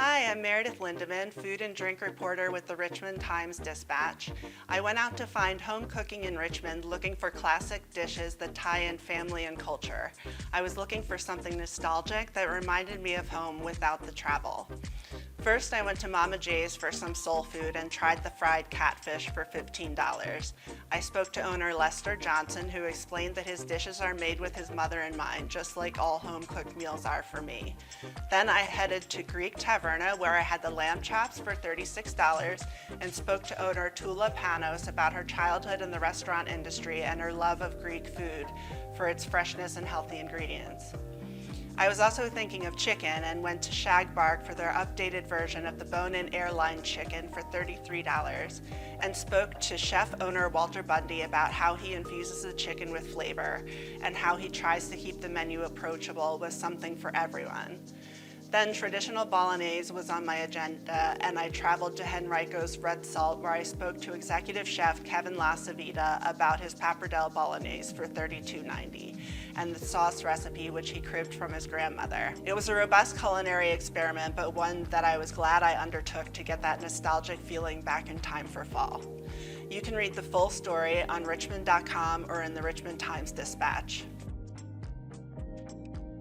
Hi, I'm Meredith Lindemon, food and drink reporter with the Richmond Times-Dispatch. I went out to find home cooking in Richmond looking for classic dishes that tie in family and culture. I was looking for something nostalgic that reminded me of home without the travel. First, I went to Mama J's for some soul food and tried the fried catfish for $15. I spoke to owner Lester Johnson, who explained that his dishes are made with his mother in mind, just like all home-cooked meals are for me. Then I headed to Greek Taverna, where I had the lamb chops for $36 and spoke to owner Tula Panos about her childhood in the restaurant industry and her love of Greek food for its freshness and healthy ingredients. I was also thinking of chicken and went to Shag Bark for their updated version of the bone-in airline chicken for $33 and spoke to chef owner Walter Bundy about how he infuses the chicken with flavor and how he tries to keep the menu approachable with something for everyone. Then traditional bolognese was on my agenda, and I traveled to Henrico's Red Salt, where I spoke to executive chef Kevin Lasavita about his pappardelle bolognese for $32.90 and the sauce recipe which he cribbed from his grandmother. It was a robust culinary experiment, but one that I was glad I undertook to get that nostalgic feeling back in time for fall. You can read the full story on richmond.com or in the Richmond Times-Dispatch.